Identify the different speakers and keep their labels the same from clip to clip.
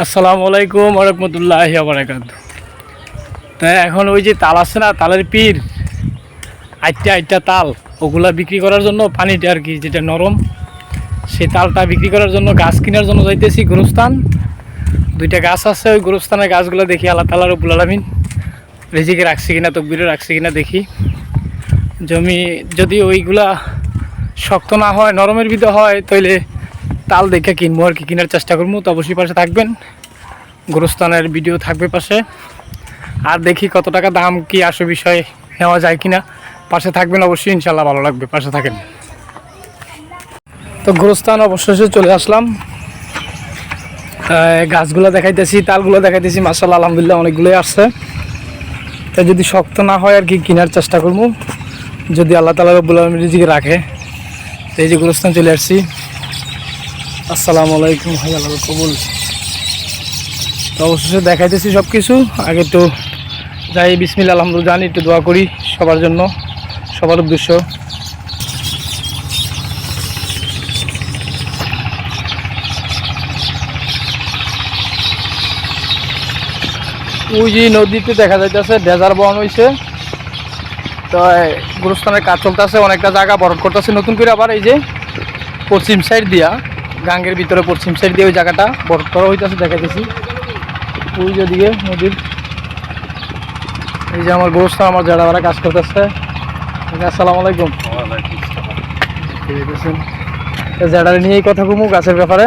Speaker 1: আসসালামু আলাইকুম ওয়া রাহমাতুল্লাহি ওয়া বারাকাতুহু। তা এখন ওই যে তাল আছে না, তালের পীর, আইটা আইটা তাল, ওগুলা বিক্রি করার জন্য পানিটা আর কি যেটা নরম, সেই তালটা বিক্রি করার জন্য গাছ কেনার জন্য যাইতেছি গোরস্থান। দুইটা গাছ আছে, ওই গোরস্থানের গাছগুলো দেখি আল্লাহ তাআলা রব্বুল আলামিন রিজিকে রাখছে কিনা, তকদিরে রাখছে কিনা দেখি। জমি যদি ওইগুলা শক্ত না হয়, নরমের ভিতরে হয়, তাইলে তাল দেখে কিনবো আর কি, কেনার চেষ্টা করবো। তো অবশ্যই পাশে থাকবেন, গোরস্থানের ভিডিও থাকবে পাশে। আর দেখি কত টাকা দাম কি আসে, বিষয় নেওয়া যায় কিনা, পাশে থাকবেন অবশ্যই, ইনশাল্লাহ ভালো লাগবে, পাশে থাকেন। তো গোরস্থান অবশেষে চলে আসলাম। গাছগুলো দেখাইতেছি, তালগুলো দেখাইতেছি, মাশাআল্লাহ আলহামদুলিল্লাহ অনেকগুলোই আসছে। তাই যদি শক্ত না হয় আর কি কেনার চেষ্টা করবো, যদি আল্লাহ তাআলা রব্বুল আলামিন রিজিকে রাখে। তো এই যে গোরস্থান চলে আসছি। আসসালামু আলাইকুম, ভাই আল্লাহ কবুল। তো অবশেষে দেখাইতেছি সব কিছু। আগে একটু যাই, বিসমিল্লাহ আলহামদুলিল্লাহ জানি, একটু দোয়া করি সবার জন্য, সবার উদ্দেশ্য। ওই যে নদীতে দেখা যাইতেছে ডেজার বন হয়েছে। তো গোরস্থানের কাজ চলতেছে, অনেকটা জায়গা বরফ করতেছে নতুন করে। আবার এই যে পশ্চিম সাইড দিয়া, গাঙ্গের ভিতরে পশ্চিম সাইড দিয়ে ওই জায়গাটা বরফ করা হইতেছে, দেখাইতেছি। ওই যে দিকে নদীর, এই যে আমার গোরস্থান, আমার যারা কাজ করতেছে। আসসালামু আলাইকুম। জায়গাটা নিয়েই কথা কমু, গাছের ব্যাপারে।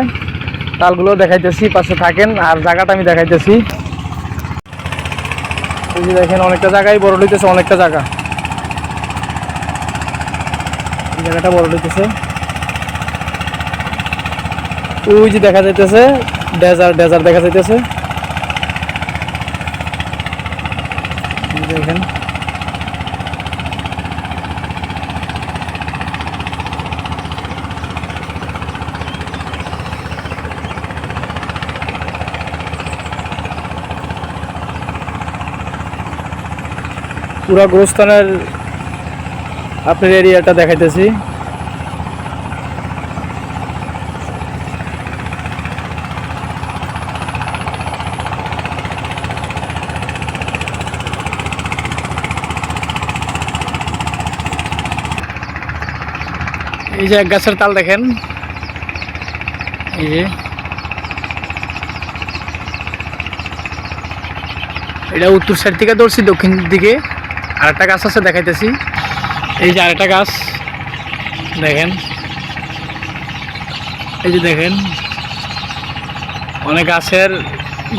Speaker 1: তালগুলো দেখাইতেছি, পাশে থাকেন। আর জায়গাটা আমি দেখাইতেছি। এই যে দেখেন, অনেকটা জায়গায় বড় হইতেছে, অনেকটা জায়গা, এই জায়গাটা বড় হইতেছে। ওই যে দেখা যাইতেছে ডেজার দেখা যাইতেছে, দেখেন। পুরা গোরস্থানের আপনার এরিয়াটা দেখাইতেছি। এই যে এক গাছের তাল দেখেন, এই যে এটা উত্তর সাইড থেকে ধরছি, দক্ষিণ দিকে আরেকটা গাছ আছে, দেখাইতেছি। এই যে আরেকটা গাছ দেখেন, এই যে দেখেন, অনেক গাছের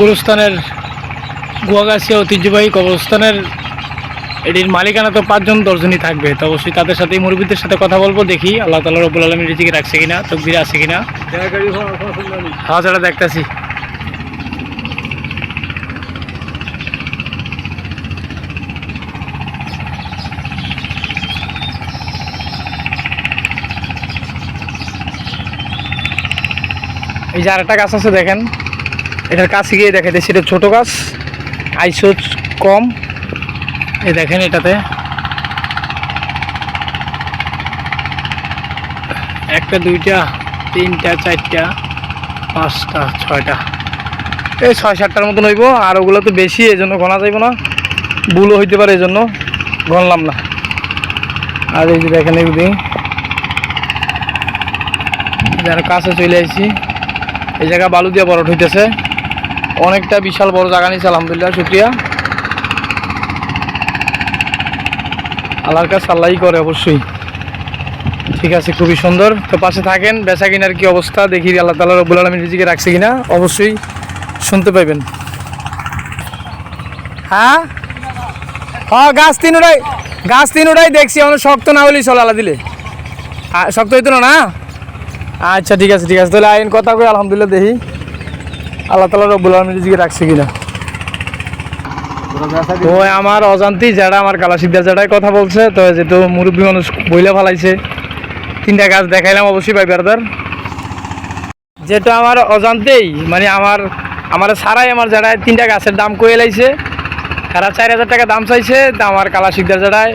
Speaker 1: গোরস্থানের গুয়াগাছিয়া ঐতিহ্যবাহী কবরস্থানের এটির মালিকানা তো 5 জন 10 জনই থাকবে। তো অবশ্যই তাদের সাথে, মুরব্বীদের সাথে কথা বলবো, দেখি আল্লাহ তাআলা রব্বুল আলামিন রিজিকে রাখছে কিনা, তকদিরে আছে কিনা। হ্যাঁ, যারা দেখতেছি। এই যে আরেকটা গাছ আছে দেখেন, এটার কাছে গিয়ে দেখাইতেছি। এটা ছোটো গাছ, আইসো কম। এই দেখেন, এটাতে একটা, দুইটা, তিনটা, চারটা, পাঁচটা, ছয়টা, এই 6-7টার মতন হইব। আর ওগুলো তো বেশি, এই জন্য গণা যাইব না, ভুলও হইতে পারে, এই জন্য গণলাম না। আর এই যে দেখেন, এগুলি যারা কাছে চলে আসছি। এই জায়গা বালু দিয়ে বরফ হইতেছে, অনেকটা বিশাল বড় জায়গা নিয়েছে, আলহামদুলিল্লাহ, শুকরিয়া। আল্লাহর কাছে আল্লাহই করে অবশ্যই। ঠিক আছে, খুবই সুন্দর। তো পাশে থাকেন, বেচা কিনার কি অবস্থা দেখি, আল্লাহ তাআলা রব্বুল আলামিন রিজিকে রাখছে কিনা, অবশ্যই শুনতে পাইবেন। হ্যাঁ হ্যাঁ, গাছ তিনটাই দেখছি, আমার শক্ত না হলেই চলে, আল্লাহ দিলে শক্ত হইতো না। আচ্ছা, ঠিক আছে, তাহলে আইন কথা কই, আলহামদুলিল্লাহ দেখি আল্লাহ তাআলা রব্বুল আলামিন রিজিকে রাখছে কিনা। ওই আমার অজান্তি যারা, আমার কালা সিদ্ধার যারাই কথা বলছে, তো যেহেতু মুরব্বী মানুষ বইলে ফেলাইছে, 3টা গাছ দেখাইলাম, অবশ্যই ভাই ব্রাদার। যেটা আমার অজান্তেই, মানে আমার সারাই, আমার যারা 3টা গাছের দাম কয়ে লাইছে, তারা 4000 টাকা দাম চাইছে। তা আমার কালা সিদ্ধার যারাই,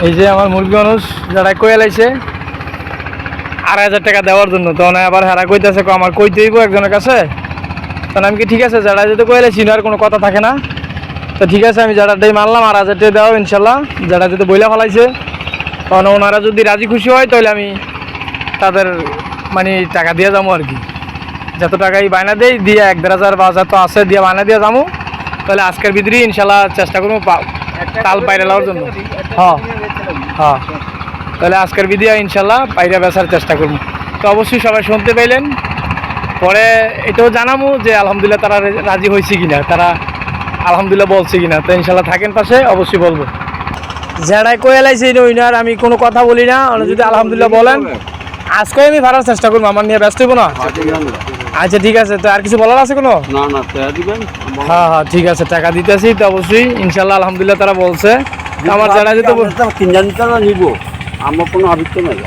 Speaker 1: এই যে আমার মুরব্বী মানুষ যারা কয়ে লাইছে 2500 টাকা দেওয়ার জন্য। তো আবার হারা কইতেছে, আমার কই দেব একজনের কাছে, তখন আমি কি ঠিক আছে যারা যেতে কইলে চিনার কোনো কথা থাকে না, তো ঠিক আছে আমি যারাটাই মানলাম আর 1000 টাকা দেওয়া ইনশাল্লাহ, যারা যেতে বইলা ফেলাইছে তখন ওনারা যদি রাজি খুশি হয় তাহলে আমি তাদের মানে টাকা দিয়ে যাবো আর কি, যত টাকাই বায়না দেই দিয়ে 1,500 বা 1000 তো আছে দিয়ে বায়না দিয়ে যাবো। তাহলে আজকের ভিতরে ইনশাল্লাহ চেষ্টা করবো তাল পাইরে নেওয়ার জন্য। হ্যাঁ হ্যাঁ, তাহলে আজকের ভিডিও ইনশাল্লাহ পাইরা বেচার চেষ্টা করবো। তো অবশ্যই সবাই শুনতে পাইলেন, পরে এটাও জানাবো যে আলহামদুলিল্লাহ তারা রাজি হয়েছে কিনা, তারা আলহামদুলিল্লাহ বলছে কিনা। তো ইনশাল্লাহ থাকেন পাশে, অবশ্যই বলবো। যারাই কয়ে এলাইছে ওইনার আমি কোনো কথা বলি না, ওরা যদি আলহামদুলিল্লাহ বলেন আজকে আমি ভাড়ার চেষ্টা করবো, আমার নিয়ে ব্যস্ত হইব না। আচ্ছা ঠিক আছে, তো আর কিছু বলার আছে কোনো? হ্যাঁ হ্যাঁ ঠিক আছে, টাকা দিতেছি তো অবশ্যই ইনশাল্লাহ আলহামদুলিল্লাহ তারা বলছে। আমার যারা যেতে
Speaker 2: নিব আমার কোনো আবিত্য নাই,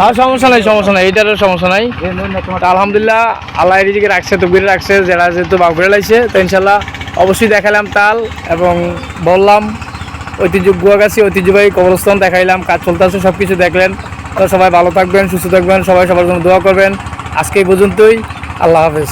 Speaker 1: হ্যাঁ সমস্যা নাই, সমস্যা নাই, এইটারও সমস্যা নাই। তা আলহামদুলিল্লাহ আল্লাহ এদিকে রাখছে, তকবিরে রাখছে, যারা যেহেতু বাঘ লাইছে তো ইনশাল্লাহ অবশ্যই দেখালাম তাল এবং বললাম ঐতিহ্য গুয়াগাছি ঐতিহ্যবাহী কবরস্থান দেখাইলাম, কাজ চলতেছে, সব কিছু দেখলেন। তো সবাই ভালো থাকবেন, সুস্থ থাকবেন, সবাই সবার জন্য দোয়া করবেন। আজকে এই পর্যন্তই, আল্লাহ হাফেজ।